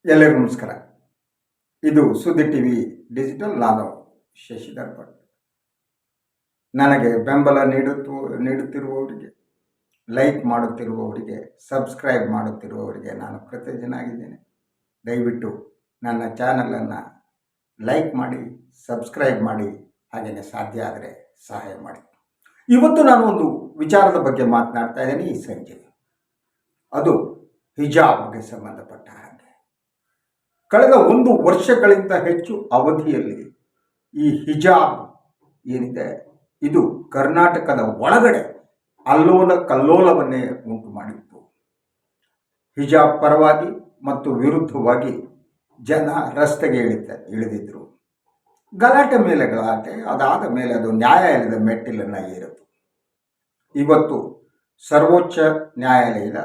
ಎಲ್ಲರಿಗೂ ನಮಸ್ಕಾರ. ಇದು ಸುದ್ದಿ ಟಿವಿ ಡಿಜಿಟಲ್. ನಾನು ಶಶಿಧರ್ ಭಟ್. ನನಗೆ ಬೆಂಬಲ ನೀಡುತ್ತಿರುವವರಿಗೆ, ಲೈಕ್ ಮಾಡುತ್ತಿರುವವರಿಗೆ, ಸಬ್ಸ್ಕ್ರೈಬ್ ಮಾಡುತ್ತಿರುವವರಿಗೆ ನಾನು ಕೃತಜ್ಞನಾಗಿದ್ದೇನೆ. ದಯವಿಟ್ಟು ನನ್ನ ಚಾನಲನ್ನು ಲೈಕ್ ಮಾಡಿ, ಸಬ್ಸ್ಕ್ರೈಬ್ ಮಾಡಿ, ಹಾಗೆಯೇ ಸಾಧ್ಯ ಆದರೆ ಸಹಾಯ ಮಾಡಿ. ಇವತ್ತು ನಾನು ಒಂದು ವಿಚಾರದ ಬಗ್ಗೆ ಮಾತನಾಡ್ತಾ ಇದ್ದೇನೆ ಈ ಸಂಜೆ. ಅದು ಹಿಜಾಬ್ಗೆ ಸಂಬಂಧಪಟ್ಟ ಹಾಗೆ. ಕಳೆದ 1 ವರ್ಷಗಳಿಂದ ಹೆಚ್ಚು ಅವಧಿಯಲ್ಲಿ ಈ ಹಿಜಾಬ್ ಏನಿದೆ ಇದು ಕರ್ನಾಟಕದ ಒಳಗಡೆ ಅಲ್ಲೋಲ ಕಲ್ಲೋಲವನ್ನೇ ಉಂಟು ಮಾಡಿತ್ತು. ಹಿಜಾಬ್ ಪರವಾಗಿ ಮತ್ತು ವಿರುದ್ಧವಾಗಿ ಜನ ರಸ್ತೆಗೆ ಇಳಿದಿದ್ರು. ಗಲಾಟೆ ಮೇಲೆ ಗಲಾಟೆ, ಅದಾದ ಮೇಲೆ ಅದು ನ್ಯಾಯಾಲಯದ ಮೆಟ್ಟಿಲನ್ನು ಏರಿತು. ಇವತ್ತು ಸರ್ವೋಚ್ಚ ನ್ಯಾಯಾಲಯದ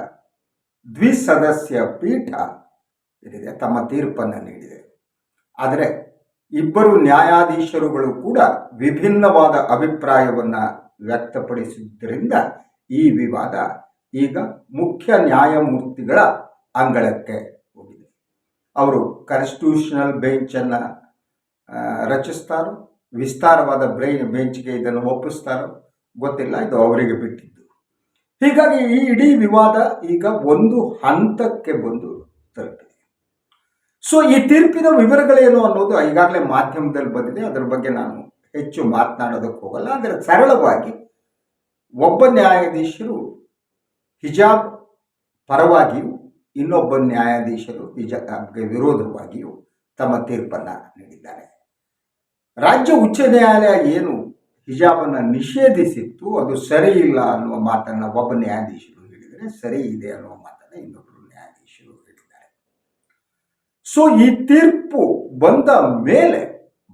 ದ್ವಿಸದಸ್ಯ ಪೀಠ ಏನಿದೆ ತಮ್ಮ ತೀರ್ಪನ್ನು ನೀಡಿದೆ. ಆದರೆ ಇಬ್ಬರು ನ್ಯಾಯಾಧೀಶರುಗಳು ಕೂಡ ವಿಭಿನ್ನವಾದ ಅಭಿಪ್ರಾಯವನ್ನು ವ್ಯಕ್ತಪಡಿಸಿದ್ದರಿಂದ ಈ ವಿವಾದ ಈಗ ಮುಖ್ಯ ನ್ಯಾಯಮೂರ್ತಿಗಳ ಅಂಗಳಕ್ಕೆ ಹೋಗಿದೆ. ಅವರು ಕಾನ್ಸ್ಟಿಟ್ಯೂಷನಲ್ ಬೆಂಚನ್ನು ರಚಿಸ್ತಾರೋ, ವಿಸ್ತಾರವಾದ ಬೆಂಚ್ಗೆ ಇದನ್ನು ಒಪ್ಪಿಸ್ತಾರೋ ಗೊತ್ತಿಲ್ಲ, ಇದು ಅವರಿಗೆ ಬಿಟ್ಟಿದ್ದು. ಹೀಗಾಗಿ ಈ ಇಡೀ ವಿವಾದ ಈಗ ಒಂದು ಹಂತಕ್ಕೆ ಬಂದು ತಲುಪಿದೆ. ಸೊ ಈ ತೀರ್ಪಿನ ವಿವರಗಳೇನು ಅನ್ನೋದು ಈಗಾಗಲೇ ಮಾಧ್ಯಮದಲ್ಲಿ ಬಂದಿದೆ. ಅದರ ಬಗ್ಗೆ ನಾನು ಹೆಚ್ಚು ಮಾತನಾಡೋದಕ್ಕೆ ಹೋಗಲ್ಲ. ಆದರೆ ಸರಳವಾಗಿ ಒಬ್ಬ ನ್ಯಾಯಾಧೀಶರು ಹಿಜಾಬ್ ಪರವಾಗಿಯೂ, ಇನ್ನೊಬ್ಬ ನ್ಯಾಯಾಧೀಶರು ಹಿಜಾಬ್ಗೆ ವಿರೋಧವಾಗಿಯೂ ತಮ್ಮ ತೀರ್ಪನ್ನು ನೀಡಿದ್ದಾರೆ. ರಾಜ್ಯ ಉಚ್ಚ ನ್ಯಾಯಾಲಯ ಏನು ಹಿಜಾಬನ್ನು ನಿಷೇಧಿಸಿತ್ತು ಅದು ಸರಿ ಇಲ್ಲ ಅನ್ನುವ ಮಾತನ್ನು ಒಬ್ಬ ನ್ಯಾಯಾಧೀಶರು ಹೇಳಿದರೆ, ಸರಿ ಇದೆ ಅನ್ನುವ ಮಾತನ್ನು ಇನ್ನೊಬ್ಬರು ನ್ಯಾಯಾಧೀಶರು ಹೇಳಿದ್ದಾರೆ. ಸೊ ಈ ತೀರ್ಪು ಬಂದ ಮೇಲೆ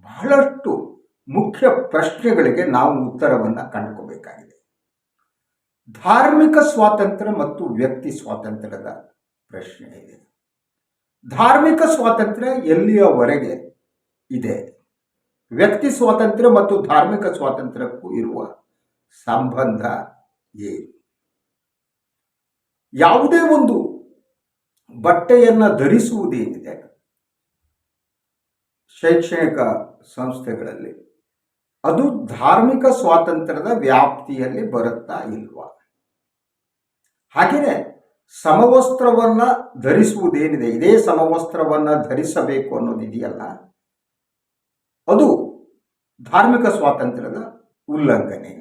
ಬಹಳಷ್ಟು ಮುಖ್ಯ ಪ್ರಶ್ನೆಗಳಿಗೆ ನಾವು ಉತ್ತರವನ್ನು ಕಂಡುಕೋಬೇಕಾಗಿದೆ. ಧಾರ್ಮಿಕ ಸ್ವಾತಂತ್ರ್ಯ ಮತ್ತು ವ್ಯಕ್ತಿ ಸ್ವಾತಂತ್ರ್ಯದ ಪ್ರಶ್ನೆ ಇದೆ. ಧಾರ್ಮಿಕ ಸ್ವಾತಂತ್ರ್ಯ ಎಲ್ಲಿಯವರೆಗೆ ಇದೆ, ವ್ಯಕ್ತಿ ಸ್ವಾತಂತ್ರ್ಯ ಮತ್ತು ಧಾರ್ಮಿಕ ಸ್ವಾತಂತ್ರ್ಯಕ್ಕೂ ಇರುವ ಸಂಬಂಧ ಏನು? ಯಾವುದೇ ಒಂದು ಬಟ್ಟೆಯನ್ನು ಧರಿಸುವುದೇನಿದೆ ಶೈಕ್ಷಣಿಕ ಸಂಸ್ಥೆಗಳಲ್ಲಿ ಅದು ಧಾರ್ಮಿಕ ಸ್ವಾತಂತ್ರ್ಯದ ವ್ಯಾಪ್ತಿಯಲ್ಲಿ ಬರುತ್ತಾ ಇಲ್ವಾ? ಹಾಗೆಯೇ ಸಮವಸ್ತ್ರವನ್ನು ಧರಿಸುವುದೇನಿದೆ, ಇದೇ ಸಮವಸ್ತ್ರವನ್ನು ಧರಿಸಬೇಕು ಅನ್ನೋದಿದೆಯಲ್ಲ, ಅದು ಧಾರ್ಮಿಕ ಸ್ವಾತಂತ್ರ್ಯದ ಉಲ್ಲಂಘನೆ.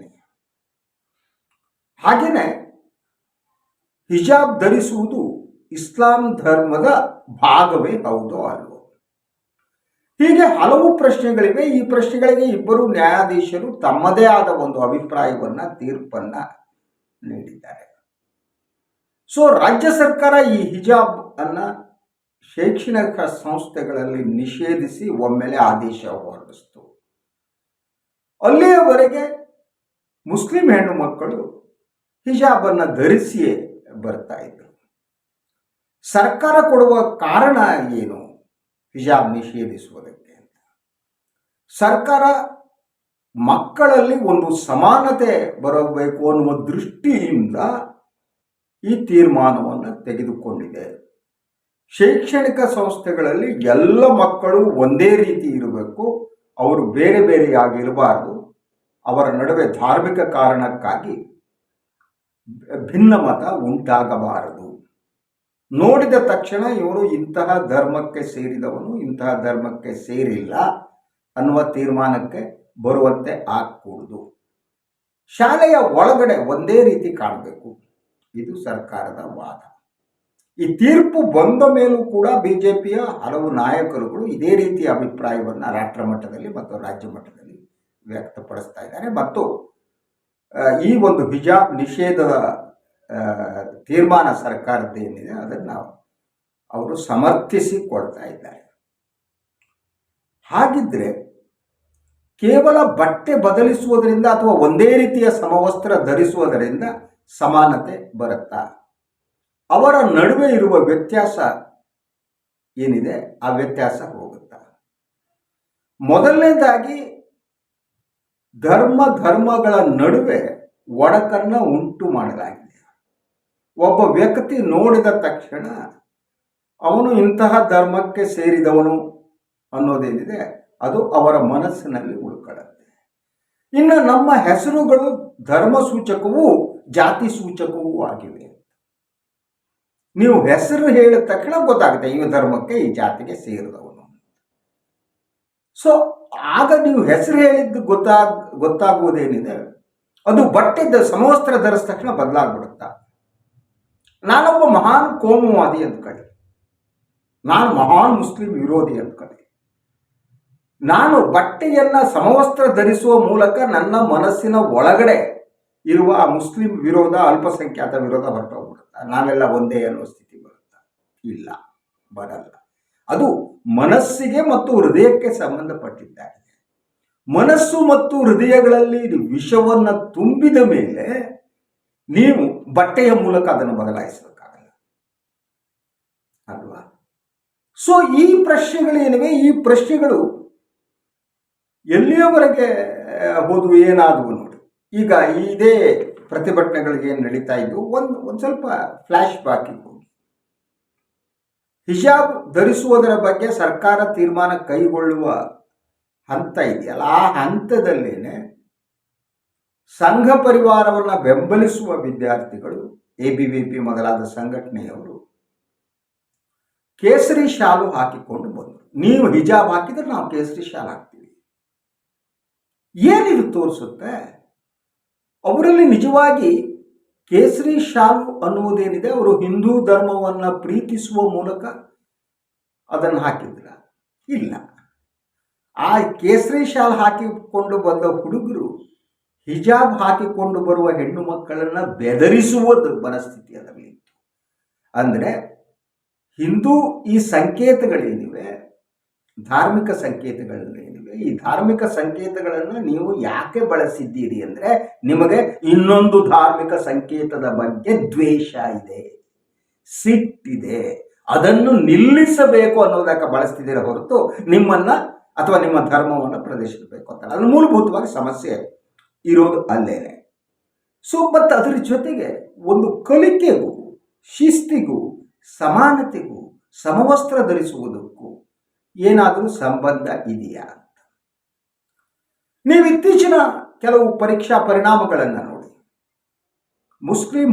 ಹಾಗೆಯೇ ಹಿಜಾಬ್ ಧರಿಸುವುದು ಇಸ್ಲಾಂ ಧರ್ಮದ ಭಾಗವೇ ಹೌದೋ ಅಲ್ವೋ? ಹೀಗೆ ಹಲವು ಪ್ರಶ್ನೆಗಳಿವೆ. ಈ ಪ್ರಶ್ನೆಗಳಿಗೆ ಇಬ್ಬರು ನ್ಯಾಯಾಧೀಶರು ತಮ್ಮದೇ ಆದ ಒಂದು ಅಭಿಪ್ರಾಯವನ್ನು, ತೀರ್ಪನ್ನು ನೀಡಿದ್ದಾರೆ. ಸೊ ರಾಜ್ಯ ಸರ್ಕಾರ ಈ ಹಿಜಾಬ್ ಅನ್ನು ಶೈಕ್ಷಣಿಕ ಸಂಸ್ಥೆಗಳಲ್ಲಿ ನಿಷೇಧಿಸಿ ಒಮ್ಮೆಲೆ ಆದೇಶ ಹೊರಡಿಸಿತು. ಅಲ್ಲಿಯವರೆಗೆ ಮುಸ್ಲಿಂ ಹೆಣ್ಣು ಮಕ್ಕಳು ಹಿಜಾಬನ್ನು ಧರಿಸಿಯೇ ಬರ್ತಾ ಇದ್ರು. ಸರ್ಕಾರ ಕೊಡುವ ಕಾರಣ ಏನು ಹಿಜಾಬ್ ನಿಷೇಧಿಸುವುದಕ್ಕೆ ಅಂತ? ಸರ್ಕಾರ ಮಕ್ಕಳಲ್ಲಿ ಒಂದು ಸಮಾನತೆ ಬರಬೇಕು ಅನ್ನುವ ದೃಷ್ಟಿಯಿಂದ ಈ ತೀರ್ಮಾನವನ್ನು ತೆಗೆದುಕೊಂಡಿದೆ. ಶೈಕ್ಷಣಿಕ ಸಂಸ್ಥೆಗಳಲ್ಲಿ ಎಲ್ಲ ಮಕ್ಕಳು ಒಂದೇ ರೀತಿ ಇರಬೇಕು, ಅವರು ಬೇರೆ ಬೇರೆಯಾಗಿರಬಾರದು, ಅವರ ನಡುವೆ ಧಾರ್ಮಿಕ ಕಾರಣಕ್ಕಾಗಿ ಭಿನ್ನಮತ ಉಂಟಾಗಬಾರದು. ನೋಡಿದ ತಕ್ಷಣ ಇವರು ಇಂತಹ ಧರ್ಮಕ್ಕೆ ಸೇರಿದವನು, ಇಂತಹ ಧರ್ಮಕ್ಕೆ ಸೇರಿಲ್ಲ ಅನ್ನುವ ತೀರ್ಮಾನಕ್ಕೆ ಬರುವಂತೆ ಆಗಕೂಡದು. ಶಾಲೆಯ ಒಳಗಡೆ ಒಂದೇ ರೀತಿ ಕಾಣಬೇಕು, ಇದು ಸರ್ಕಾರದ ವಾದ. ಈ ತೀರ್ಪು ಬಂದ ಮೇಲೂ ಕೂಡ ಬಿಜೆಪಿಯ ಹಲವು ನಾಯಕರುಗಳು ಇದೇ ರೀತಿಯ ಅಭಿಪ್ರಾಯವನ್ನು ರಾಷ್ಟ್ರ ಮಟ್ಟದಲ್ಲಿ ಮತ್ತು ರಾಜ್ಯ ಮಟ್ಟದಲ್ಲಿ ವ್ಯಕ್ತಪಡಿಸ್ತಾ ಇದ್ದಾರೆ. ಮತ್ತು ಈ ಒಂದು ಹಿಜಾಬ್ ನಿಷೇಧದ ತೀರ್ಮಾನ ಸರ್ಕಾರದ್ದೇನಿದೆ ಅದನ್ನು ಅವರು ಸಮರ್ಥಿಸಿಕೊಳ್ತಾ ಇದ್ದಾರೆ. ಹಾಗಿದ್ರೆ ಕೇವಲ ಬಟ್ಟೆ ಬದಲಿಸುವುದರಿಂದ ಅಥವಾ ಒಂದೇ ರೀತಿಯ ಸಮವಸ್ತ್ರ ಧರಿಸುವುದರಿಂದ ಸಮಾನತೆ ಬರುತ್ತಾ? ಅವರ ನಡುವೆ ಇರುವ ವ್ಯತ್ಯಾಸ ಏನಿದೆ ಆ ವ್ಯತ್ಯಾಸ ಹೋಗುತ್ತಾ? ಮೊದಲನೇದಾಗಿ ಧರ್ಮಗಳ ನಡುವೆ ಒಡಕನ್ನು ಉಂಟು ಮಾಡಲಾಗಿದೆ. ಒಬ್ಬ ವ್ಯಕ್ತಿ ನೋಡಿದ ತಕ್ಷಣ ಅವನು ಇಂತಹ ಧರ್ಮಕ್ಕೆ ಸೇರಿದವನು ಅನ್ನೋದೇನಿದೆ ಅದು ಅವರ ಮನಸ್ಸಿನಲ್ಲಿ ಉಳ್ಕೊಳ್ಳುತ್ತೆ. ಇನ್ನು ನಮ್ಮ ಹೆಸರುಗಳು ಧರ್ಮ ಸೂಚಕವೂ ಜಾತಿ ಸೂಚಕವೂ ಆಗಿವೆ. ನೀವು ಹೆಸರು ಹೇಳಿದ ತಕ್ಷಣ ಗೊತ್ತಾಗುತ್ತೆ ಈ ಧರ್ಮಕ್ಕೆ ಈ ಜಾತಿಗೆ ಸೇರಿದವನು. ಸೊ ಆಗ ನೀವು ಹೆಸರು ಹೇಳಿದ್ದು ಗೊತ್ತಾಗುವುದೇನಿದೆ ಅದು ಬಟ್ಟೆ ಸಮವಸ್ತ್ರ ಧರಿಸಿದ ತಕ್ಷಣ ಬದಲಾಗ್ಬಿಡುತ್ತಾ. ನಾನೊಬ್ಬ ಮಹಾನ್ ಕೋಮುವಾದಿ ಅಂದ್ಕೊಳ್ಳಿ, ನಾನು ಮಹಾನ್ ಮುಸ್ಲಿಂ ವಿರೋಧಿ ಅಂದ್ಕೊಳ್ಳಿ, ನಾನು ಬಟ್ಟೆಯನ್ನು ಸಮವಸ್ತ್ರ ಧರಿಸುವ ಮೂಲಕ ನನ್ನ ಮನಸ್ಸಿನ ಒಳಗಡೆ ಇರುವ ಆ ಮುಸ್ಲಿಂ ವಿರೋಧ ಅಲ್ಪಸಂಖ್ಯಾತ ವಿರೋಧ ಹೊರಟೋಗ್ಬಿಡುತ್ತಾ, ನಾವೆಲ್ಲ ಒಂದೇ ಅನ್ನೋ ಸ್ಥಿತಿ ಬರುತ್ತಾ? ಇಲ್ಲ, ಬರಲ್ಲ. ಅದು ಮನಸ್ಸಿಗೆ ಮತ್ತು ಹೃದಯಕ್ಕೆ ಸಂಬಂಧಪಟ್ಟಿದ್ದಾಗಿದೆ. ಮನಸ್ಸು ಮತ್ತು ಹೃದಯಗಳಲ್ಲಿ ವಿಷವನ್ನು ತುಂಬಿದ ಮೇಲೆ ನೀವು ಬಟ್ಟೆಯ ಮೂಲಕ ಅದನ್ನು ಬದಲಾಯಿಸಬೇಕಾಗಲ್ಲ ಅಲ್ವಾ? ಸೊ ಈ ಪ್ರಶ್ನೆಗಳೇನಿವೆ, ಈ ಪ್ರಶ್ನೆಗಳು ಎಲ್ಲಿಯವರೆಗೆ ಹೋದವು, ಏನಾದವು ನೋಡಿ. ಈಗ ಇದೇ ಪ್ರತಿಭಟನೆಗಳಿಗೆ ಏನು ನಡೀತಾ ಇದ್ದು ಒಂದು ಸ್ವಲ್ಪ ಫ್ಲ್ಯಾಶ್ ಬ್ಯಾಕಿಗೆ ಹೋಗಿ. ಹಿಜಾಬ್ ಧರಿಸುವುದರ ಬಗ್ಗೆ ಸರ್ಕಾರ ತೀರ್ಮಾನ ಕೈಗೊಳ್ಳುವ ಹಂತ ಇದೆಯಲ್ಲ, ಆ ಹಂತದಲ್ಲೇನೆ ಸಂಘ ಪರಿವಾರವನ್ನು ಬೆಂಬಲಿಸುವ ವಿದ್ಯಾರ್ಥಿಗಳು, ABVP ಮೊದಲಾದ ಸಂಘಟನೆಯವರು ಕೇಸರಿ ಶಾಲು ಹಾಕಿಕೊಂಡು ಬಂದರು. ನೀವು ಹಿಜಾಬ್ ಹಾಕಿದ್ರೆ ನಾವು ಕೇಸರಿ ಶಾಲು ಹಾಕ್ತೀವಿ. ಏನಿದು ತೋರಿಸುತ್ತೆ? ಅವರಲ್ಲಿ ನಿಜವಾಗಿ ಕೇಸರಿ ಶಾಲು ಅನ್ನುವುದೇನಿದೆ, ಅವರು ಹಿಂದೂ ಧರ್ಮವನ್ನು ಪ್ರೀತಿಸುವ ಮೂಲಕ ಅದನ್ನು ಹಾಕಿದ್ರ? ಇಲ್ಲ. ಆ ಕೇಸರಿ ಶಾಲು ಹಾಕಿಕೊಂಡು ಬಂದ ಹುಡುಗರು ಹಿಜಾಬ್ ಹಾಕಿಕೊಂಡು ಬರುವ ಹೆಣ್ಣು ಮಕ್ಕಳನ್ನು ಬೆದರಿಸುವುದು ಮನಸ್ಥಿತಿ ಅದರಲ್ಲಿ ಇತ್ತು. ಅಂದರೆ ಹಿಂದೂ ಈ ಸಂಕೇತಗಳೇನಿವೆ, ಧಾರ್ಮಿಕ ಸಂಕೇತಗಳೇನಿವೆ, ಈ ಧಾರ್ಮಿಕ ಸಂಕೇತಗಳನ್ನು ನೀವು ಯಾಕೆ ಬಳಸಿದ್ದೀರಿ ಅಂದರೆ ನಿಮಗೆ ಇನ್ನೊಂದು ಧಾರ್ಮಿಕ ಸಂಕೇತದ ಬಗ್ಗೆ ದ್ವೇಷ ಇದೆ, ಸಿಟ್ಟಿದೆ, ಅದನ್ನು ನಿಲ್ಲಿಸಬೇಕು ಅನ್ನೋದಕ್ಕೆ ಬಳಸ್ತಿದ್ದೀರ ಹೊರತು ನಿಮ್ಮನ್ನು ಅಥವಾ ನಿಮ್ಮ ಧರ್ಮವನ್ನು ಪ್ರದರ್ಶಿಸಬೇಕು ಅಂತ. ಅದು ಮೂಲಭೂತವಾಗಿ ಸಮಸ್ಯೆ ಇರೋದು ಅಲ್ಲೇನೆ. ಸೊ ಮತ್ತು ಅದರ ಜೊತೆಗೆ ಒಂದು ಕಲಿಕೆಗೂ ಶಿಸ್ತಿಗೂ ಸಮಾನತೆಗೂ ಸಮವಸ್ತ್ರ ಧರಿಸುವುದಕ್ಕೂ ಏನಾದರೂ ಸಂಬಂಧ ಇದೆಯಾ ಅಂತ ನೀವು ಇತ್ತೀಚಿನ ಕೆಲವು ಪರೀಕ್ಷಾ ಪರಿಣಾಮಗಳನ್ನು ನೋಡಿ. ಮುಸ್ಲಿಂ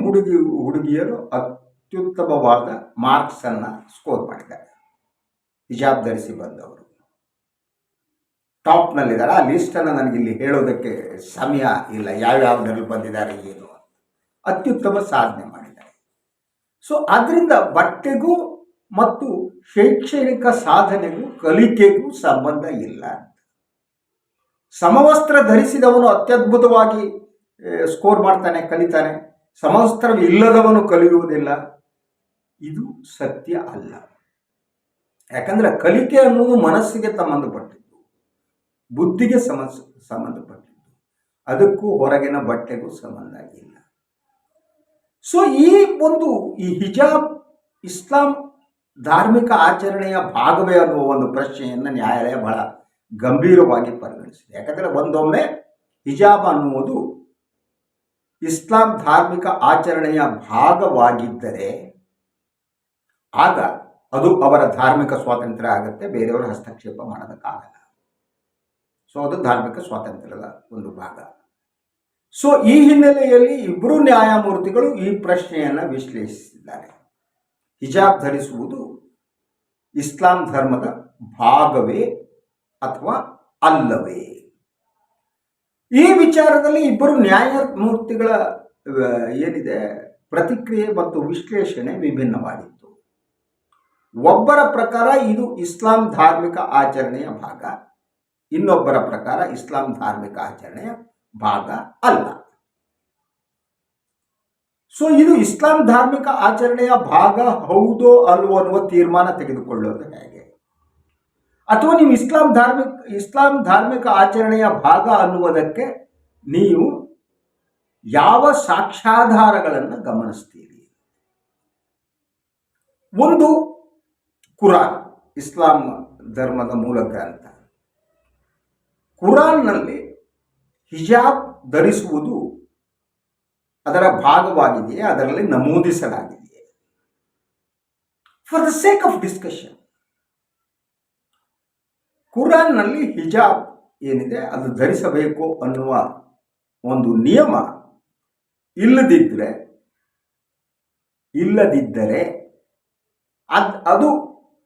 ಹುಡುಗಿಯರು ಅತ್ಯುತ್ತಮವಾದ ಮಾರ್ಕ್ಸನ್ನು ಸ್ಕೋರ್ ಮಾಡಿದ್ದಾರೆ. ಹಿಜಾಬ್ ಧರಿಸಿ ಬಂದವರು ಟಾಪ್ನಲ್ಲಿದ್ದಾರೆ. ಆ ಲಿಸ್ಟನ್ನು ನನಗಿಲ್ಲಿ ಹೇಳೋದಕ್ಕೆ ಸಮಯ ಇಲ್ಲ, ಯಾವ್ಯಾವುದರಲ್ಲಿ ಬಂದಿದ್ದಾರೆ ಏನು, ಅತ್ಯುತ್ತಮ ಸಾಧನೆ ಮಾಡಿದ್ದಾರೆ. ಸೊ ಅದರಿಂದ ಬಟ್ಟೆಗೂ ಮತ್ತು ಶೈಕ್ಷಣಿಕ ಸಾಧನೆಗೂ ಕಲಿಕೆಗೂ ಸಂಬಂಧ ಇಲ್ಲ. ಸಮವಸ್ತ್ರ ಧರಿಸಿದವನು ಅತ್ಯದ್ಭುತವಾಗಿ ಸ್ಕೋರ್ ಮಾಡ್ತಾನೆ, ಕಲಿತಾನೆ. ಸಮವಸ್ತ್ರ ಇಲ್ಲದವನು ಕಲಿಯುವುದಿಲ್ಲ. ಇದು ಸತ್ಯ ಅಲ್ಲ. ಯಾಕಂದರೆ ಕಲಿಕೆ ಅನ್ನುವುದು ಮನಸ್ಸಿಗೆ ಸಂಬಂಧಪಟ್ಟಿದ್ದು, ಬುದ್ಧಿಗೆ ಸಂಬಂಧಪಟ್ಟಿದ್ದು, ಅದಕ್ಕೂ ಹೊರಗಿನ ಬಟ್ಟೆಗೂ ಸಂಬಂಧ ಇಲ್ಲ. ಸೊ ಈ ಹಿಜಾಬ್ ಇಸ್ಲಾಂ ಧಾರ್ಮಿಕ ಆಚರಣೆಯ ಭಾಗವೇ ಅನ್ನುವ ಒಂದು ಪ್ರಶ್ನೆಯನ್ನು ನ್ಯಾಯಾಲಯ ಬಹಳ ಗಂಭೀರವಾಗಿ ಪರಿಗಣಿಸಿದೆ. ಯಾಕಂದರೆ ಒಂದೊಮ್ಮೆ ಹಿಜಾಬ್ ಅನ್ನುವುದು ಇಸ್ಲಾಂ ಧಾರ್ಮಿಕ ಆಚರಣೆಯ ಭಾಗವಾಗಿದ್ದರೆ ಆಗ ಅದು ಅವರ ಧಾರ್ಮಿಕ ಸ್ವಾತಂತ್ರ್ಯ ಆಗುತ್ತೆ, ಬೇರೆಯವರು ಹಸ್ತಕ್ಷೇಪ ಮಾಡೋದಕ್ಕಾಗಲ್ಲ. ಸೊ ಅದು ಧಾರ್ಮಿಕ ಸ್ವಾತಂತ್ರ್ಯದ ಒಂದು ಭಾಗ. ಸೊ ಈ ಹಿನ್ನೆಲೆಯಲ್ಲಿ ಇಬ್ಬರು ನ್ಯಾಯಮೂರ್ತಿಗಳು ಈ ಪ್ರಶ್ನೆಯನ್ನು ವಿಶ್ಲೇಷಿಸಿದ್ದಾರೆ. ಹಿಜಾಬ್ ಧರಿಸುವುದು ಇಸ್ಲಾಂ ಧರ್ಮದ ಭಾಗವೇ ಅಥವಾ ಅಲ್ಲವೇ? ಈ ವಿಚಾರದಲ್ಲಿ ಇಬ್ಬರು ನ್ಯಾಯಮೂರ್ತಿಗಳ ಏನಿದೆ ಪ್ರತಿಕ್ರಿಯೆ ಮತ್ತು ವಿಶ್ಲೇಷಣೆ ವಿಭಿನ್ನವಾಗಿತ್ತು. ಒಬ್ಬರ ಪ್ರಕಾರ ಇದು ಇಸ್ಲಾಂ ಧಾರ್ಮಿಕ ಆಚರಣೆಯ ಭಾಗ, ಇನ್ನೊಬ್ಬರ ಪ್ರಕಾರ ಇಸ್ಲಾಂ ಧಾರ್ಮಿಕ ಆಚರಣೆಯ ಭಾಗ ಅಲ್ಲ. ಸೊ ಇದು ಇಸ್ಲಾಂ ಧಾರ್ಮಿಕ ಆಚರಣೆಯ ಭಾಗ ಹೌದೋ ಅಲ್ವೋ ಅನ್ನುವ ತೀರ್ಮಾನ ತೆಗೆದುಕೊಳ್ಳೋದು ಹೇಗೆ? ಅಥವಾ ನೀವು ಇಸ್ಲಾಂ ಧಾರ್ಮಿಕ ಆಚರಣೆಯ ಭಾಗ ಅನ್ನುವುದಕ್ಕೆ ನೀವು ಯಾವ ಸಾಕ್ಷ್ಯಾಧಾರಗಳನ್ನು ಗಮನಿಸ್ತೀರಿ? ಒಂದು ಕುರಾನ್, ಇಸ್ಲಾಂ ಧರ್ಮದ ಮೂಲ ಗ್ರಂಥ. ಕುರಾನ್ನಲ್ಲಿ ಹಿಜಾಬ್ ಧರಿಸುವುದು ಅದರ ಭಾಗವಾಗಿದೆಯೇ, ಅದರಲ್ಲಿ ನಮೂದಿಸಲಾಗಿದೆಯೇ? For the sake of discussion, ಕುರಾನ್ನಲ್ಲಿ ಹಿಜಾಬ್ ಏನಿದೆ ಅದು ಧರಿಸಬೇಕು ಅನ್ನುವ ಒಂದು ನಿಯಮ ಇಲ್ಲದಿದ್ದರೆ ಅದು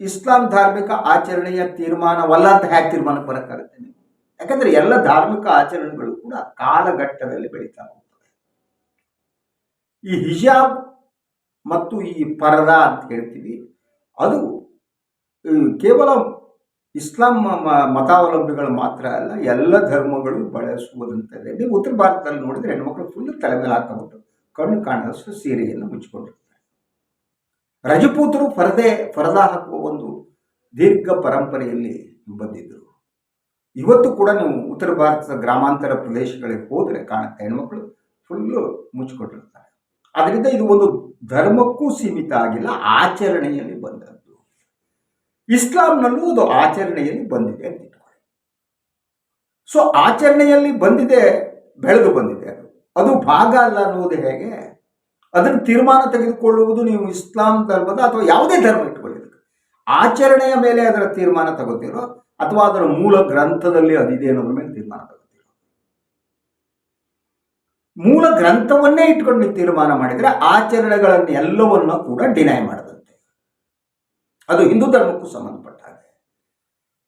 ಇಸ್ಲಾಂ ಧಾರ್ಮಿಕ ಆಚರಣೆಯ ತೀರ್ಮಾನವಲ್ಲ ಅಂತ ಹೇಗೆ ತೀರ್ಮಾನಕ್ಕೆ ಬರೋಕ್ಕಾಗುತ್ತೆ ನೀವು? ಯಾಕಂದ್ರೆ ಎಲ್ಲ ಧಾರ್ಮಿಕ ಆಚರಣೆಗಳು ಕೂಡ ಕಾಲಘಟ್ಟದಲ್ಲಿ ಬೆಳೀತಾ ಹೋಗ್ತವೆ. ಈ ಹಿಜಾಬ್ ಮತ್ತು ಈ ಪರದಾ ಅಂತ ಹೇಳ್ತೀವಿ, ಅದು ಕೇವಲ ಇಸ್ಲಾಂ ಮತಾವಲಂಬಿಗಳು ಮಾತ್ರ ಅಲ್ಲ, ಎಲ್ಲ ಧರ್ಮಗಳು ಬಳಸುವುದಂತದೆ. ನೀವು ಉತ್ತರ ಭಾರತದಲ್ಲಿ ನೋಡಿದ್ರೆ ಹೆಣ್ಮಕ್ಳು ಫುಲ್ ತಲೆ ಮೇಲೆ ಹಾಕೊಂಡ್ಬಿಟ್ಟು ಕಣ್ಣು ಕಾಣದಷ್ಟು ಸೀರೆಯನ್ನು ಮುಚ್ಚಿಕೊಂಡಿರ್ತಾರೆ. ರಜಪೂತರು ಪರದಾ ಹಾಕುವ ಒಂದು ದೀರ್ಘ ಪರಂಪರೆಯಲ್ಲಿ ಬಂದಿದ್ದರು. ಇವತ್ತು ಕೂಡ ನೀವು ಉತ್ತರ ಭಾರತದ ಗ್ರಾಮಾಂತರ ಪ್ರದೇಶಗಳಿಗೆ ಹೋದರೆ ಕಾಣುತ್ತೆ, ಹೆಣ್ಮಕ್ಳು ಫುಲ್ಲು ಮುಚ್ಚಿಕೊಂಡಿರ್ತಾರೆ. ಅದರಿಂದ ಇದು ಒಂದು ಧರ್ಮಕ್ಕೂ ಸೀಮಿತ ಆಗಿಲ್ಲ, ಆಚರಣೆಯಲ್ಲಿ ಬಂದದ್ದು. ಇಸ್ಲಾಂನಲ್ಲೂ ಅದು ಆಚರಣೆಯಲ್ಲಿ ಬಂದಿದೆ ಅಂತ ಇಟ್ಕೊಳ್ಳಿ. ಸೊ ಆಚರಣೆಯಲ್ಲಿ ಬಂದಿದೆ, ಬೆಳೆದು ಬಂದಿದೆ, ಅದು ಭಾಗ ಅಲ್ಲ ಅನ್ನುವುದು ಹೇಗೆ? ಅದನ್ನು ತೀರ್ಮಾನ ತೆಗೆದುಕೊಳ್ಳುವುದು ನೀವು ಇಸ್ಲಾಂ ಧರ್ಮದ ಅಥವಾ ಯಾವುದೇ ಧರ್ಮ ಇಟ್ಕೊಳ್ಳಿ, ಆಚರಣೆಯ ಮೇಲೆ ಅದರ ತೀರ್ಮಾನ ತಗೋತೀರೋ ಅಥವಾ ಅದರ ಮೂಲ ಗ್ರಂಥದಲ್ಲಿ ಅದಿದೆ ಅನ್ನೋದ್ರ ಮೇಲೆ ತೀರ್ಮಾನ ತಗೋತೀರೋ? ಮೂಲ ಗ್ರಂಥವನ್ನೇ ಇಟ್ಕೊಂಡು ನೀವು ತೀರ್ಮಾನ ಮಾಡಿದರೆ ಆಚರಣೆಗಳನ್ನು ಎಲ್ಲವನ್ನ ಕೂಡ ಡಿನೈ ಮಾಡದಂತೆ. ಅದು ಹಿಂದೂ ಧರ್ಮಕ್ಕೂ ಸಂಬಂಧಪಟ್ಟ ಹಾಗೆ.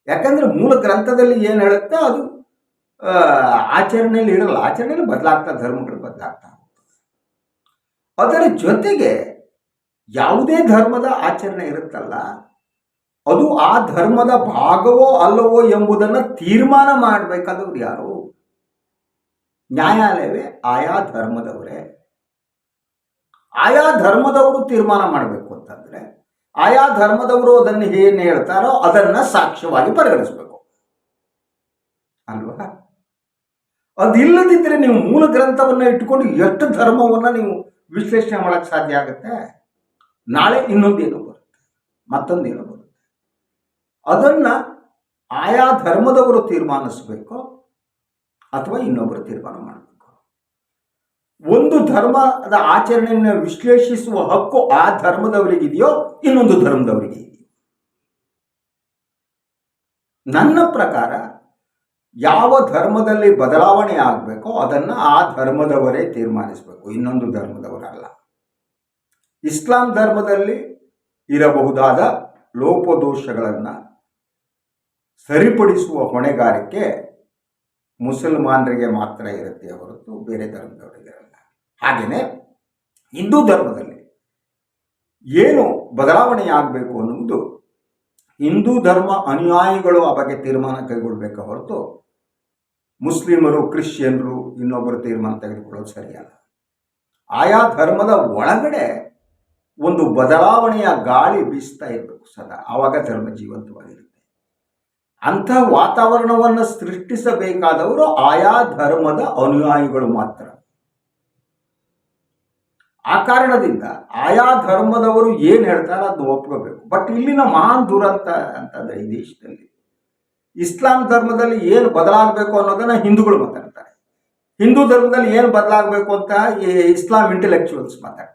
ಯಾಕಂದ್ರೆ ಮೂಲ ಗ್ರಂಥದಲ್ಲಿ ಏನು ಹೇಳುತ್ತೆ ಅದು ಆಚರಣೆಯಲ್ಲಿ ಇರಲ್ಲ, ಆಚರಣೆಯಲ್ಲಿ ಬದಲಾಗ್ತಾ, ಧರ್ಮಗಳು ಬದಲಾಗ್ತಾ ಹೋಗ್ತವೆ. ಅದರ ಜೊತೆಗೆ ಯಾವುದೇ ಧರ್ಮದ ಆಚರಣೆ ಇರುತ್ತಲ್ಲ, ಅದು ಆ ಧರ್ಮದ ಭಾಗವೋ ಅಲ್ಲವೋ ಎಂಬುದನ್ನು ತೀರ್ಮಾನ ಮಾಡಬೇಕಾದವ್ರು ಯಾರು? ನ್ಯಾಯಾಲಯವೇ, ಆಯಾ ಧರ್ಮದವರೇ. ಆಯಾ ಧರ್ಮದವರು ತೀರ್ಮಾನ ಮಾಡಬೇಕು ಅಂತಂದ್ರೆ ಆಯಾ ಧರ್ಮದವರು ಅದನ್ನು ಏನು ಹೇಳ್ತಾರೋ ಅದನ್ನ ಸಾಕ್ಷ್ಯವಾಗಿ ಪರಿಗಣಿಸಬೇಕು ಅಲ್ವಾ? ಅದಿಲ್ಲದಿದ್ದರೆ ನೀವು ಮೂಲ ಗ್ರಂಥವನ್ನ ಇಟ್ಟುಕೊಂಡು ಎಷ್ಟು ಧರ್ಮವನ್ನ ನೀವು ವಿಶ್ಲೇಷಣೆ ಮಾಡಕ್ಕೆ ಸಾಧ್ಯ ಆಗುತ್ತೆ? ನಾಳೆ ಇನ್ನೊಂದೇನೋ ಬರುತ್ತೆ, ಮತ್ತೊಂದೇನೋ ಬರುತ್ತೆ. ಅದನ್ನ ಆಯಾ ಧರ್ಮದವರು ತೀರ್ಮಾನಿಸಬೇಕು ಅಥವಾ ಇನ್ನೊಬ್ಬರು ತೀರ್ಮಾನ ಮಾಡಬೇಕು. ಒಂದು ಧರ್ಮದ ಆಚರಣೆಯನ್ನು ವಿಶ್ಲೇಷಿಸುವ ಹಕ್ಕು ಆ ಧರ್ಮದವರಿಗಿದೆಯೋ ಇನ್ನೊಂದು ಧರ್ಮದವರಿಗೆ ಇದೆಯೋ? ನನ್ನ ಪ್ರಕಾರ ಯಾವ ಧರ್ಮದಲ್ಲಿ ಬದಲಾವಣೆ ಆಗಬೇಕೋ ಅದನ್ನು ಆ ಧರ್ಮದವರೇ ತೀರ್ಮಾನಿಸಬೇಕು, ಇನ್ನೊಂದು ಧರ್ಮದವರಲ್ಲ. ಇಸ್ಲಾಂ ಧರ್ಮದಲ್ಲಿ ಇರಬಹುದಾದ ಲೋಪದೋಷಗಳನ್ನು ಸರಿಪಡಿಸುವ ಹೊಣೆಗಾರಿಕೆ ಮುಸಲ್ಮಾನರಿಗೆ ಮಾತ್ರ ಇರುತ್ತೆ ಹೊರತು ಬೇರೆ ಧರ್ಮದವರಿಗೆ ಇರಲ್ಲ. ಹಾಗೆಯೇ ಹಿಂದೂ ಧರ್ಮದಲ್ಲಿ ಏನು ಬದಲಾವಣೆ ಆಗಬೇಕು ಅನ್ನುವುದು ಹಿಂದೂ ಧರ್ಮ ಅನುಯಾಯಿಗಳು ಆ ಬಗ್ಗೆ ತೀರ್ಮಾನ ಕೈಗೊಳ್ಳಬೇಕು ಹೊರತು ಮುಸ್ಲಿಮರು, ಕ್ರಿಶ್ಚಿಯನ್ರು ಇನ್ನೊಬ್ಬರು ತೀರ್ಮಾನ ತೆಗೆದುಕೊಳ್ಳೋದು ಸರಿಯಲ್ಲ. ಆಯಾ ಧರ್ಮದ ಒಳಗಡೆ ಒಂದು ಬದಲಾವಣೆಯ ಗಾಳಿ ಬೀಸ್ತಾ ಇರಬೇಕು ಸದಾ, ಆವಾಗ ಧರ್ಮ ಜೀವಂತವಾಗಿರುತ್ತೆ. ಅಂಥ ವಾತಾವರಣವನ್ನು ಸೃಷ್ಟಿಸಬೇಕಾದವರು ಆಯಾ ಧರ್ಮದ ಅನುಯಾಯಿಗಳು ಮಾತ್ರ. ಆ ಕಾರಣದಿಂದ ಆಯಾ ಧರ್ಮದವರು ಏನು ಹೇಳ್ತಾರೆ ಅದನ್ನು ಒಪ್ಕೋಬೇಕು. ಬಟ್ ಇಲ್ಲಿನ ಮಹಾನ್ ದುರಂತ ಅಂತಂದ್ರೆ ಈ ದೇಶದಲ್ಲಿ ಇಸ್ಲಾಂ ಧರ್ಮದಲ್ಲಿ ಏನು ಬದಲಾಗಬೇಕು ಅನ್ನೋದನ್ನ ಹಿಂದೂಗಳು ಮಾತಾಡ್ತಾರೆ, ಹಿಂದೂ ಧರ್ಮದಲ್ಲಿ ಏನು ಬದಲಾಗಬೇಕು ಅಂತ ಈ ಇಸ್ಲಾಂ ಇಂಟೆಲೆಕ್ಚುವಲ್ಸ್ ಮಾತಾಡ್ತಾರೆ.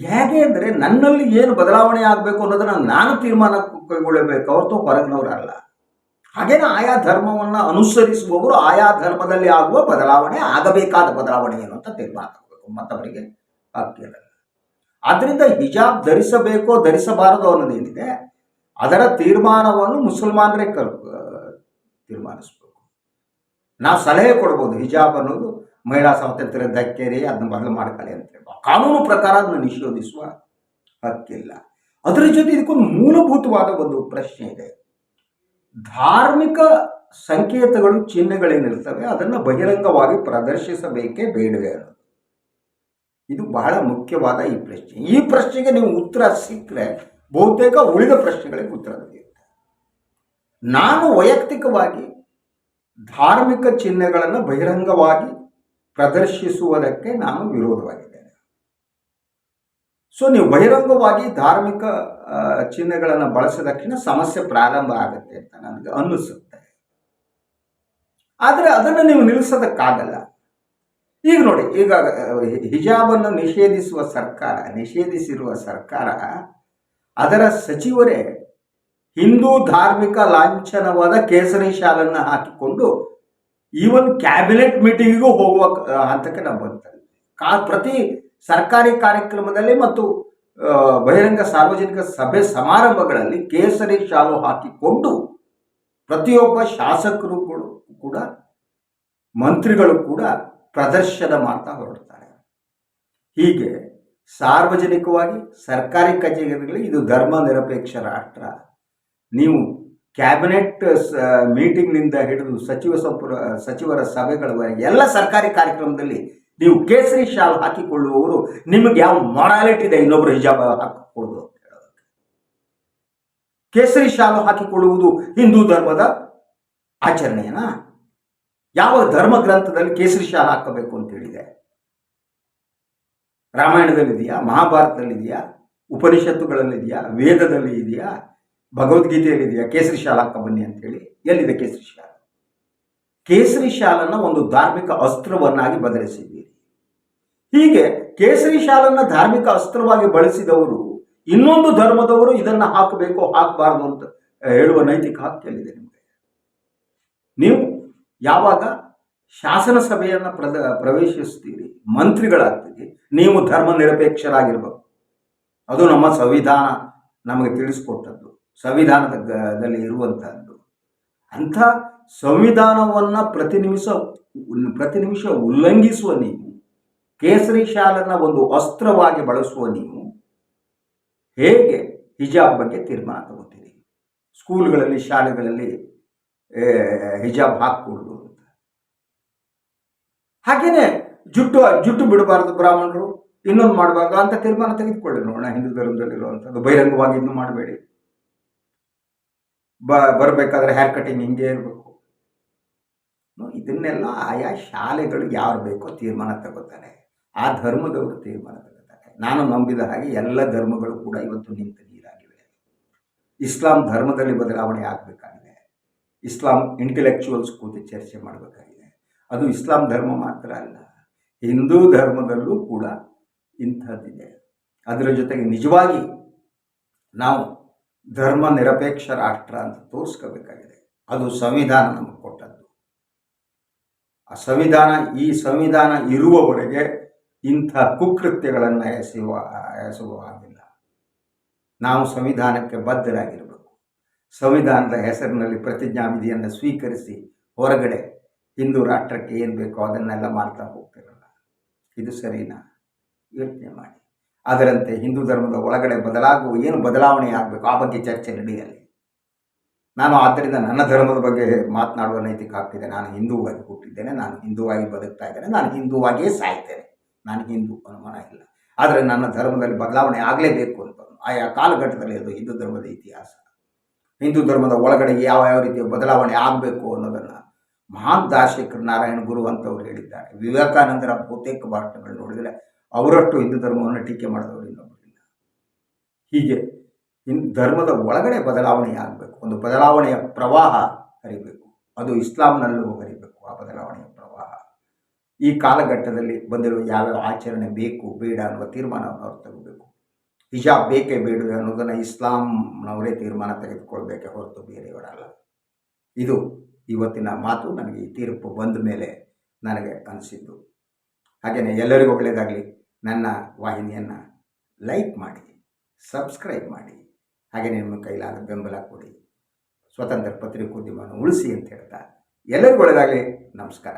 ಹೇಗೆ ಅಂದರೆ ನನ್ನಲ್ಲಿ ಏನು ಬದಲಾವಣೆ ಆಗಬೇಕು ಅನ್ನೋದನ್ನ ನಾನು ತೀರ್ಮಾನ ಕೈಗೊಳ್ಳಬೇಕು ಹೊರತು ಹೊರಗಿನವರಲ್ಲ. ಹಾಗೇನೆ ಆಯಾ ಧರ್ಮವನ್ನು ಅನುಸರಿಸುವವರು ಆಯಾ ಧರ್ಮದಲ್ಲಿ ಆಗುವ ಬದಲಾವಣೆ ಆಗಬೇಕಾದ ಬದಲಾವಣೆ ಏನು ಅಂತ ತೀರ್ಮಾನ ತಗೋಬೇಕು, ಮತ್ತವರಿಗೆ ಹಕ್ಕಿರಲ್ಲ. ಆದ್ದರಿಂದ ಹಿಜಾಬ್ ಧರಿಸಬೇಕೋ ಧರಿಸಬಾರದು ಅನ್ನೋದೇನಿದೆ ಅದರ ತೀರ್ಮಾನವನ್ನು ಮುಸಲ್ಮಾನರೇ ತೀರ್ಮಾನಿಸಬೇಕು. ನಾವು ಸಲಹೆ ಕೊಡ್ಬೋದು, ಹಿಜಾಬ್ ಅನ್ನೋದು ಮಹಿಳಾ ಸ್ವಾತಂತ್ರ್ಯ ಧಕ್ಕೆರಿ, ಅದನ್ನ ಬದಲು ಮಾಡ್ಕೊಳ್ಳಿ ಅಂತ ಹೇಳಿ. ಕಾನೂನು ಪ್ರಕಾರ ಅದನ್ನು ನಿಷೇಧಿಸುವ ಹಕ್ಕಿಲ್ಲ. ಅದರ ಜೊತೆ ಇದಕ್ಕೊಂದು ಮೂಲಭೂತವಾದ ಒಂದು ಪ್ರಶ್ನೆ ಇದೆ. ಧಾರ್ಮಿಕ ಸಂಕೇತಗಳು, ಚಿಹ್ನೆಗಳೇನಿರ್ತವೆ ಅದನ್ನು ಬಹಿರಂಗವಾಗಿ ಪ್ರದರ್ಶಿಸಬೇಕೇ ಬೇಡವೇ ಅನ್ನೋದು ಇದು ಬಹಳ ಮುಖ್ಯವಾದ ಈ ಪ್ರಶ್ನೆ. ಈ ಪ್ರಶ್ನೆಗೆ ನೀವು ಉತ್ತರ ಸಿಕ್ಕರೆ ಬಹುತೇಕ ಉಳಿದ ಪ್ರಶ್ನೆಗಳಿಗೆ ಉತ್ತರ ದೊರೆಯುತ್ತೆ. ನಾನು ವೈಯಕ್ತಿಕವಾಗಿ ಧಾರ್ಮಿಕ ಚಿಹ್ನೆಗಳನ್ನು ಬಹಿರಂಗವಾಗಿ ಪ್ರದರ್ಶಿಸುವುದಕ್ಕೆ ನಾನು ವಿರೋಧವಾಗಿದ್ದೇನೆ. ಸೊ ನೀವು ಬಹಿರಂಗವಾಗಿ ಧಾರ್ಮಿಕ ಚಿಹ್ನೆಗಳನ್ನು ಬಳಸಿದ ಸಮಸ್ಯೆ ಪ್ರಾರಂಭ ಆಗುತ್ತೆ ಅಂತ ನನಗೆ ಅನ್ನಿಸುತ್ತೆ. ಆದರೆ ಅದನ್ನು ನೀವು ನಿಲ್ಲಿಸೋದಕ್ಕಾಗಲ್ಲ. ಈಗ ನೋಡಿ, ಈಗ ಹಿಜಾಬನ್ನು ನಿಷೇಧಿಸಿರುವ ಸರ್ಕಾರ ಅದರ ಸಚಿವರೇ ಹಿಂದೂ ಧಾರ್ಮಿಕ ಲಾಂಛನವಾದ ಕೇಸರಿ ಶಾಲನ್ನು ಹಾಕಿಕೊಂಡು ಈವನ್ ಕ್ಯಾಬಿನೆಟ್ ಮೀಟಿಂಗಿಗೂ ಹೋಗುವ ಹಂತಕ್ಕೆ ನಾವು ಬಂತೇವೆ. ಪ್ರತಿ ಸರ್ಕಾರಿ ಕಾರ್ಯಕ್ರಮದಲ್ಲಿ ಮತ್ತು ಬಹಿರಂಗ ಸಾರ್ವಜನಿಕ ಸಭೆ ಸಮಾರಂಭಗಳಲ್ಲಿ ಕೇಸರಿ ಶಾಲು ಹಾಕಿಕೊಂಡು ಪ್ರತಿಯೊಬ್ಬ ಶಾಸಕರು ಕೂಡ ಮಂತ್ರಿಗಳು ಕೂಡ ಪ್ರದರ್ಶನ ಮಾಡ್ತಾ ಹೊರಡ್ತಾರೆ. ಹೀಗೆ ಸಾರ್ವಜನಿಕವಾಗಿ ಸರ್ಕಾರಿ ಕಚೇರಿಗಳಲ್ಲಿ ಇದು ಧರ್ಮ ನಿರಪೇಕ್ಷ ರಾಷ್ಟ್ರ, ನೀವು ಕ್ಯಾಬಿನೆಟ್ ಮೀಟಿಂಗ್ನಿಂದ ಹಿಡಿದು ಸಚಿವರ ಸಭೆಗಳವರೆಗೆ ಎಲ್ಲ ಸರ್ಕಾರಿ ಕಾರ್ಯಕ್ರಮದಲ್ಲಿ ನೀವು ಕೇಸರಿ ಶಾಲ್ ಹಾಕಿಕೊಳ್ಳುವವರು ನಿಮಗೆ ಯಾವ ಮೊರಾಲಿಟಿ ಇದೆ ಇನ್ನೊಬ್ಬರು ಹಿಜಾಬ್ ಹಾಕಿಕೊಳ್ಳುವುದು ಅಂತ ಹೇಳೋದಕ್ಕೆ? ಕೇಸರಿ ಶಾಲು ಹಾಕಿಕೊಳ್ಳುವುದು ಹಿಂದೂ ಧರ್ಮದ ಆಚರಣೆಯೇನಾ? ಯಾವ ಧರ್ಮ ಗ್ರಂಥದಲ್ಲಿ ಕೇಸರಿ ಶಾಲು ಹಾಕಬೇಕು ಅಂತ ಹೇಳಿದೆ? ರಾಮಾಯಣದಲ್ಲಿದೆಯಾ? ಮಹಾಭಾರತದಲ್ಲಿದೆಯಾ? ಉಪನಿಷತ್ತುಗಳಲ್ಲಿದೆಯಾ? ವೇದದಲ್ಲಿ ಇದೆಯಾ? ಭಗವದ್ಗೀತೆಯಲ್ಲಿದೆಯಾ ಕೇಸರಿ ಶಾಲು ಹಾಕ ಬನ್ನಿ ಅಂತೇಳಿ? ಎಲ್ಲಿದೆ ಕೇಸರಿ ಶಾಲು? ಕೇಸರಿ ಶಾಲನ್ನು ಒಂದು ಧಾರ್ಮಿಕ ಅಸ್ತ್ರವನ್ನಾಗಿ ಬದಲಿಸಿದ್ದೀರಿ. ಹೀಗೆ ಕೇಸರಿ ಶಾಲನ್ನು ಧಾರ್ಮಿಕ ಅಸ್ತ್ರವಾಗಿ ಬಳಸಿದವರು ಇನ್ನೊಂದು ಧರ್ಮದವರು ಇದನ್ನು ಹಾಕಬೇಕು ಹಾಕಬಾರದು ಅಂತ ಹೇಳುವ ನೈತಿಕ ಹಕ್ಕೆಲ್ಲಿದೆ ನಿಮಗೆ? ನೀವು ಯಾವಾಗ ಶಾಸನ ಸಭೆಯನ್ನು ಪ್ರವೇಶಿಸ್ತೀರಿ, ಮಂತ್ರಿಗಳಾಗ್ತೀರಿ, ನೀವು ಧರ್ಮ ನಿರಪೇಕ್ಷರಾಗಿರ್ಬೇಕು. ಅದು ನಮ್ಮ ಸಂವಿಧಾನ ನಮಗೆ ತಿಳಿಸ್ಕೊಟ್ಟದ್ದು, ಸಂವಿಧಾನದಲ್ಲಿ ಇರುವಂತಹದ್ದು. ಅಂಥ ಸಂವಿಧಾನವನ್ನು ಪ್ರತಿ ನಿಮಿಷ ಉಲ್ಲಂಘಿಸುವ ನೀವು, ಕೇಸರಿ ಶಾಲನ್ನು ಒಂದು ಅಸ್ತ್ರವಾಗಿ ಬಳಸುವ ನೀವು ಹೇಗೆ ಹಿಜಾಬ್ ಬಗ್ಗೆ ತೀರ್ಮಾನ ತಗೋತೀರಿ? ಸ್ಕೂಲ್ಗಳಲ್ಲಿ, ಶಾಲೆಗಳಲ್ಲಿ ಹಿಜಾಬ್ ಹಾಕೂಡುದು ಅಂತ. ಹಾಗೇನೆ ಜುಟ್ಟು ಬಿಡಬಾರದು ಬ್ರಾಹ್ಮಣರು, ಇನ್ನೊಂದು ಮಾಡಬಾರ್ದು ಅಂತ ತೀರ್ಮಾನ ತೆಗೆದುಕೊಳ್ಳಿ. ನೋಡೋಣ, ಹಿಂದೂ ಧರ್ಮದಲ್ಲಿರುವಂಥದ್ದು ಬಹಿರಂಗವಾಗಿ ಇನ್ನೂ ಮಾಡಬೇಡಿ. ಬರಬೇಕಾದ್ರೆ ಹೇರ್ ಕಟಿಂಗ್ ಹಿಂಗೆ ಇರಬೇಕು. ಇದನ್ನೆಲ್ಲ ಆಯಾ ಶಾಲೆಗಳು ಯಾರು ಬೇಕೋ ತೀರ್ಮಾನ ತಗೋತಾರೆ, ಆ ಧರ್ಮದವರು ತೀರ್ಮಾನ ತಗೋತಾರೆ. ನಾನು ನಂಬಿದ ಹಾಗೆ ಎಲ್ಲ ಧರ್ಮಗಳು ಕೂಡ ಇವತ್ತು ನಿಂತ ನೀರಾಗಿವೆ. ಇಸ್ಲಾಂ ಧರ್ಮದಲ್ಲಿ ಬದಲಾವಣೆ ಆಗಬೇಕಾಗಿದೆ. ಇಸ್ಲಾಂ ಇಂಟೆಲೆಕ್ಚುವಲ್ಸ್ ಕೂತು ಚರ್ಚೆ ಮಾಡಬೇಕಾಗಿದೆ. ಅದು ಇಸ್ಲಾಂ ಧರ್ಮ ಮಾತ್ರ ಅಲ್ಲ, ಹಿಂದೂ ಧರ್ಮದಲ್ಲೂ ಕೂಡ ಇಂಥದ್ದಿದೆ. ಅದರ ಜೊತೆಗೆ ನಿಜವಾಗಿ ನಾವು ಧರ್ಮ ನಿರಪೇಕ್ಷ ರಾಷ್ಟ್ರ ಅಂತ ತೋರಿಸ್ಕೋಬೇಕಾಗಿದೆ. ಅದು ಸಂವಿಧಾನ ನಮಗೆ ಕೊಟ್ಟದ್ದು. ಆ ಈ ಸಂವಿಧಾನ ಇರುವವರೆಗೆ ಇಂಥ ಕುಕೃತ್ಯಗಳನ್ನು ಎಸಗುವ ಹಾಗಿಲ್ಲ. ನಾವು ಸಂವಿಧಾನಕ್ಕೆ ಬದ್ಧರಾಗಿರಬೇಕು. ಸಂವಿಧಾನದ ಹೆಸರಿನಲ್ಲಿ ಪ್ರತಿಜ್ಞಾವಿಧಿಯನ್ನು ಸ್ವೀಕರಿಸಿ ಹೊರಗಡೆ ಹಿಂದೂ ರಾಷ್ಟ್ರಕ್ಕೆ ಏನು ಬೇಕೋ ಅದನ್ನೆಲ್ಲ ಮಾಡ್ತಾ ಹೋಗ್ತಿರಲ್ಲ. ಇದು ಸರಿನಾ? ಯೋಚನೆ ಮಾಡಿ. ಅದರಂತೆ ಹಿಂದೂ ಧರ್ಮದ ಒಳಗಡೆ ಏನು ಬದಲಾವಣೆ ಆಗಬೇಕು ಆ ಬಗ್ಗೆ ಚರ್ಚೆ ನಡೆಯಲಿ. ನಾನು ಆದ್ದರಿಂದ ನನ್ನ ಧರ್ಮದ ಬಗ್ಗೆ ಮಾತನಾಡುವ ನೈತಿಕ ಹಕ್ಕಿದೆ. ನಾನು ಹಿಂದೂವಾಗಿ ಹುಟ್ಟಿದ್ದೇನೆ, ನಾನು ಹಿಂದೂವಾಗಿ ಬದುಕ್ತಾ ಇದ್ದೇನೆ, ನಾನು ಹಿಂದೂವಾಗಿಯೇ ಸಾಯ್ತೇನೆ. ನಾನು ಹಿಂದೂ ಅನುಮಾನ ಇಲ್ಲ. ಆದರೆ ನನ್ನ ಧರ್ಮದಲ್ಲಿ ಬದಲಾವಣೆ ಆಗಲೇಬೇಕು ಅಂತ ಆಯಾ ಕಾಲಘಟ್ಟದಲ್ಲಿ ಅದು ಹಿಂದೂ ಧರ್ಮದ ಇತಿಹಾಸ. ಹಿಂದೂ ಧರ್ಮದ ಒಳಗಡೆ ಯಾವ ರೀತಿಯ ಬದಲಾವಣೆ ಆಗಬೇಕು ಅನ್ನೋದನ್ನು ಮಹಾನ್ ದಾರ್ಶನಿಕರು ನಾರಾಯಣ ಗುರು ಅಂತವ್ರು ಹೇಳಿದ್ದಾರೆ. ವಿವೇಕಾನಂದರ ಬಹುತೇಕ ಭಾಷಣಗಳು ನೋಡಿದರೆ ಅವರಷ್ಟು ಹಿಂದೂ ಧರ್ಮವನ್ನು ಟೀಕೆ ಮಾಡಿದವರು ಇನ್ನೊಬ್ಬರಿಲ್ಲ. ಹೀಗೆ ಧರ್ಮದ ಒಳಗಡೆ ಬದಲಾವಣೆ ಆಗಬೇಕು. ಒಂದು ಬದಲಾವಣೆಯ ಪ್ರವಾಹ ಹರಿಬೇಕು. ಅದು ಇಸ್ಲಾಂನಲ್ಲೂ ಹರಿಬೇಕು. ಆ ಬದಲಾವಣೆಯ ಪ್ರವಾಹ ಈ ಕಾಲಘಟ್ಟದಲ್ಲಿ ಬಂದಿರುವ ಯಾವ್ಯಾವ ಆಚರಣೆ ಬೇಕು ಬೇಡ ಅನ್ನುವ ತೀರ್ಮಾನವನ್ನು ಅವರು ತಗೋಬೇಕು. ಹಿಜಾಬ್ ಬೇಕೇ ಬೇಡ ಅನ್ನೋದನ್ನು ಇಸ್ಲಾಂನವರೇ ತೀರ್ಮಾನ ತೆಗೆದುಕೊಳ್ಬೇಕೆ ಹೊರತು ಬೇರೆಯವರಲ್ಲ. ಇದು ಇವತ್ತಿನ ಮಾತು. ನನಗೆ ಈ ತೀರ್ಪು ಬಂದ ಮೇಲೆ ನನಗೆ ಅನಿಸಿದ್ದು. ಹಾಗೆಯೇ ಎಲ್ಲರಿಗೂ ಒಳ್ಳೆಯದಾಗಲಿ. ನನ್ನ ವಾಹಿನಿಯನ್ನು ಲೈಕ್ ಮಾಡಿ, ಸಬ್ಸ್ಕ್ರೈಬ್ ಮಾಡಿ, ಹಾಗೆಯೇ ನಿಮ್ಮ ಕೈಲಾದ ಬೆಂಬಲ ಕೊಡಿ. ಸ್ವತಂತ್ರ ಪತ್ರಿಕೋದ್ಯಮವನ್ನು ಉಳಿಸಿ ಅಂತ ಹೇಳ್ತಾ ಎಲ್ಲರಿಗೂ ಒಳ್ಳೆಯದಾಗಲಿ. ನಮಸ್ಕಾರ.